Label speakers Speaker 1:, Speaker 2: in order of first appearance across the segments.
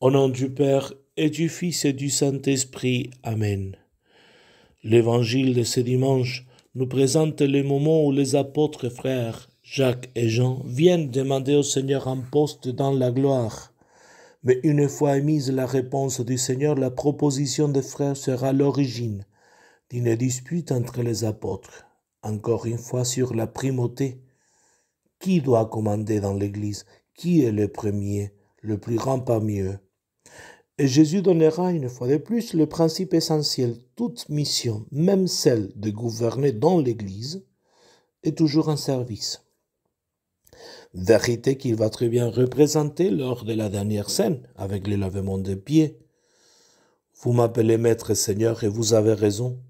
Speaker 1: Au nom du Père et du Fils et du Saint-Esprit. Amen. L'évangile de ce dimanche nous présente les moments où les apôtres frères Jacques et Jean viennent demander au Seigneur un poste dans la gloire. Mais une fois émise la réponse du Seigneur, la proposition des frères sera l'origine d'une dispute entre les apôtres. Encore une fois sur la primauté. Qui doit commander dans l'Église? Qui est le premier, le plus grand parmi eux? Et Jésus donnera une fois de plus le principe essentiel. Toute mission, même celle de gouverner dans l'Église, est toujours un service. Vérité qu'il va très bien représenter lors de la dernière scène, avec le lavement des pieds. Vous m'appelez Maître et Seigneur et vous avez raison,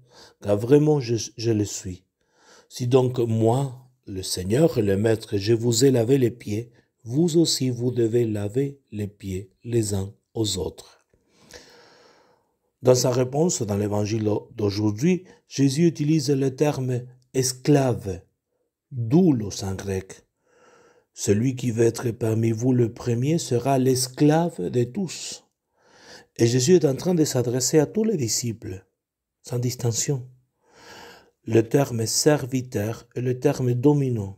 Speaker 1: car vraiment je le suis. Si donc moi, le Seigneur et le Maître, je vous ai lavé les pieds, vous aussi vous devez laver les pieds les uns aux autres. Dans sa réponse dans l'évangile d'aujourd'hui, Jésus utilise le terme esclave, doulos en grec. Celui qui veut être parmi vous le premier sera l'esclave de tous. Et Jésus est en train de s'adresser à tous les disciples, sans distinction. Le terme serviteur est le terme dominant.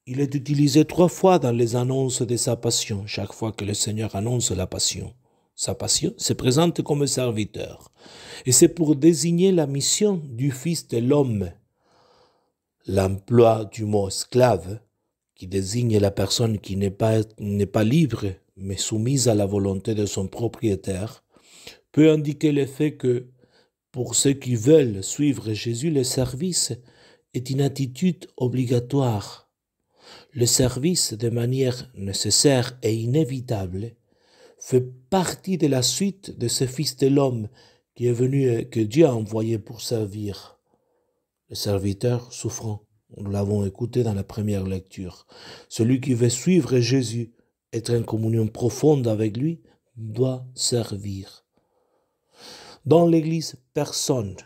Speaker 1: Il est utilisé 3 fois dans les annonces de sa passion, chaque fois que le Seigneur annonce la passion. Sa passion se présente comme serviteur. Et c'est pour désigner la mission du Fils de l'homme. L'emploi du mot esclave, qui désigne la personne qui n'est pas libre, mais soumise à la volonté de son propriétaire, peut indiquer le fait que, pour ceux qui veulent suivre Jésus, le service est une attitude obligatoire. Le service, de manière nécessaire et inévitable, fait partie de la suite de ce Fils de l'homme qui est venu, que Dieu a envoyé pour servir. Le serviteur souffrant, nous l'avons écouté dans la première lecture. Celui qui veut suivre Jésus, être en communion profonde avec lui, doit servir. Dans l'Église, personne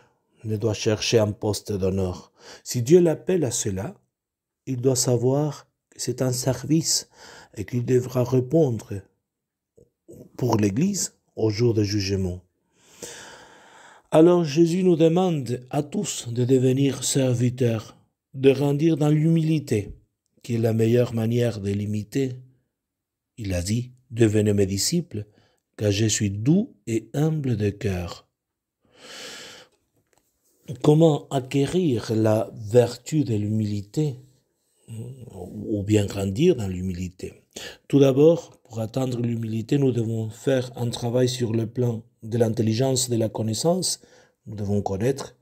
Speaker 1: ne doit chercher un poste d'honneur. Si Dieu l'appelle à cela, il doit savoir que c'est un service et qu'il devra répondre pour l'Église au jour du jugement. Alors Jésus nous demande à tous de devenir serviteurs, de grandir dans l'humilité, qui est la meilleure manière de l'imiter. Il a dit, devenez mes disciples, car je suis doux et humble de cœur. Comment acquérir la vertu de l'humilité ou bien grandir dans l'humilité? Tout d'abord, pour atteindre l'humilité, nous devons faire un travail sur le plan de l'intelligence, de la connaissance. Nous devons connaître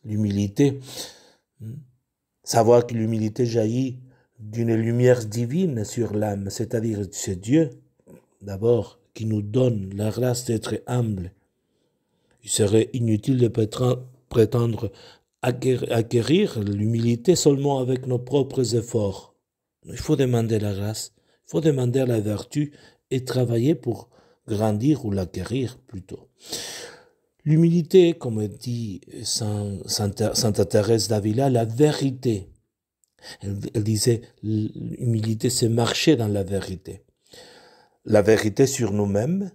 Speaker 1: l'humilité, savoir que l'humilité jaillit d'une lumière divine sur l'âme, c'est-à-dire c'est Dieu, d'abord, qui nous donne la grâce d'être humble. Il serait inutile de prétendre acquérir l'humilité seulement avec nos propres efforts. Il faut demander la grâce, il faut demander la vertu et travailler pour grandir ou l'acquérir plutôt. L'humilité, comme dit Sainte Thérèse d'Avila, la vérité. Elle disait, l'humilité c'est marcher dans la vérité. La vérité sur nous-mêmes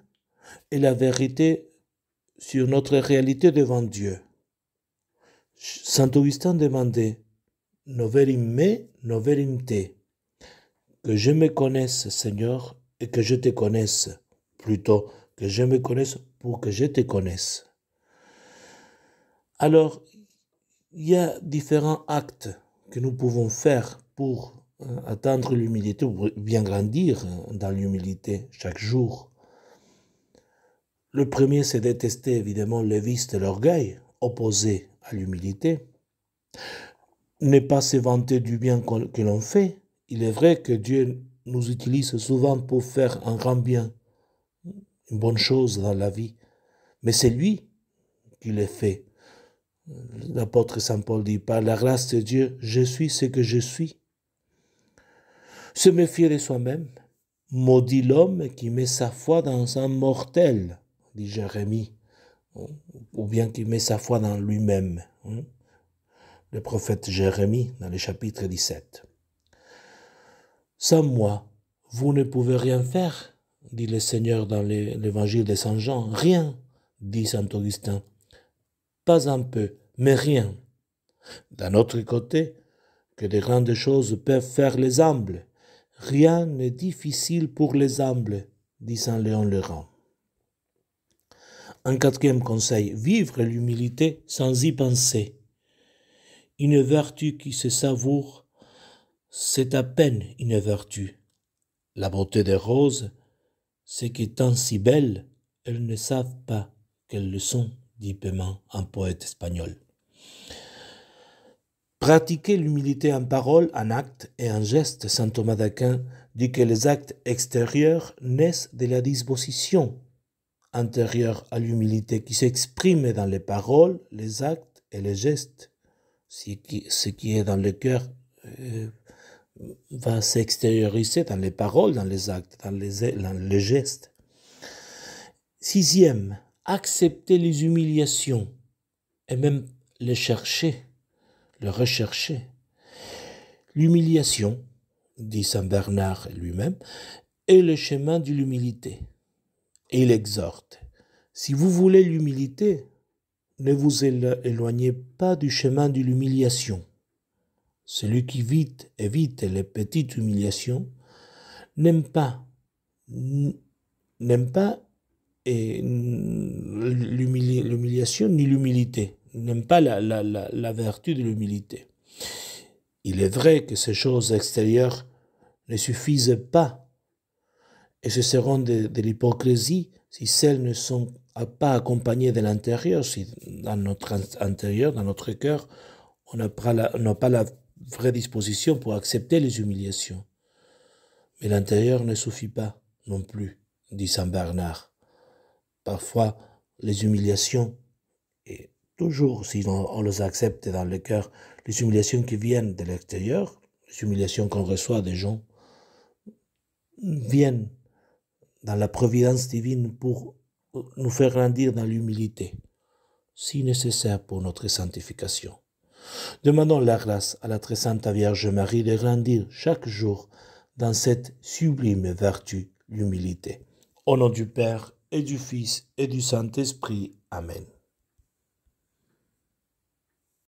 Speaker 1: et la vérité sur notre réalité devant Dieu. Saint Augustin demandait « Noverim me, noverim te » que je me connaisse, Seigneur, et que je te connaisse, plutôt que je me connaisse pour que je te connaisse. Alors, il y a différents actes que nous pouvons faire pour atteindre l'humilité, ou bien grandir dans l'humilité chaque jour. Le premier, c'est détester évidemment le vice de l'orgueil, opposé à l'humilité. Ne pas se vanter du bien que l'on fait. Il est vrai que Dieu nous utilise souvent pour faire un grand bien, une bonne chose dans la vie. Mais c'est lui qui le fait. L'apôtre Saint Paul dit, par la grâce de Dieu, je suis ce que je suis. Se méfier de soi-même. Maudit l'homme qui met sa foi dans un mortel, dit Jérémie, ou bien qui met sa foi dans lui-même. Le prophète Jérémie, dans le chapitre 17. Sans moi, vous ne pouvez rien faire, dit le Seigneur dans l'évangile de Saint Jean. Rien, dit Saint Augustin. Pas un peu, mais rien. D'un autre côté, que de grandes choses peuvent faire les humbles. Rien n'est difficile pour les humbles, dit Saint Léon le Grand. Un quatrième conseil, vivre l'humilité sans y penser. Une vertu qui se savoure, c'est à peine une vertu. La beauté des roses, c'est qu'étant si belles, elles ne savent pas qu'elles le sont, dit Paiement, un poète espagnol. Pratiquer l'humilité en parole, en acte et en geste, saint Thomas d'Aquin dit que les actes extérieurs naissent de la disposition intérieure à l'humilité qui s'exprime dans les paroles, les actes et les gestes. Ce qui est dans le cœur va s'extérioriser dans les paroles, dans les actes, dans les gestes. Sixième, accepter les humiliations et même les chercher, le rechercher. L'humiliation, dit saint Bernard lui-même, est le chemin de l'humilité. Et il exhorte, si vous voulez l'humilité, ne vous éloignez pas du chemin de l'humiliation. Celui qui évite les petites humiliations n'aime pas l'humiliation ni l'humilité, n'aime pas la vertu de l'humilité. Il est vrai que ces choses extérieures ne suffisent pas, et ce seront de l'hypocrisie si celles ne sont pas accompagnées de l'intérieur, si dans notre intérieur, dans notre cœur, on n'a pas la vraie disposition pour accepter les humiliations. Mais l'intérieur ne suffit pas non plus, dit saint Bernard. Parfois, les humiliations, et toujours si on les accepte dans le cœur, les humiliations qui viennent de l'extérieur, les humiliations qu'on reçoit des gens, viennent dans la providence divine pour nous faire grandir dans l'humilité, si nécessaire pour notre sanctification. Demandons la grâce à la très sainte Vierge Marie de grandir chaque jour dans cette sublime vertu, l'humilité. Au nom du Père et du Fils et du Saint-Esprit. Amen.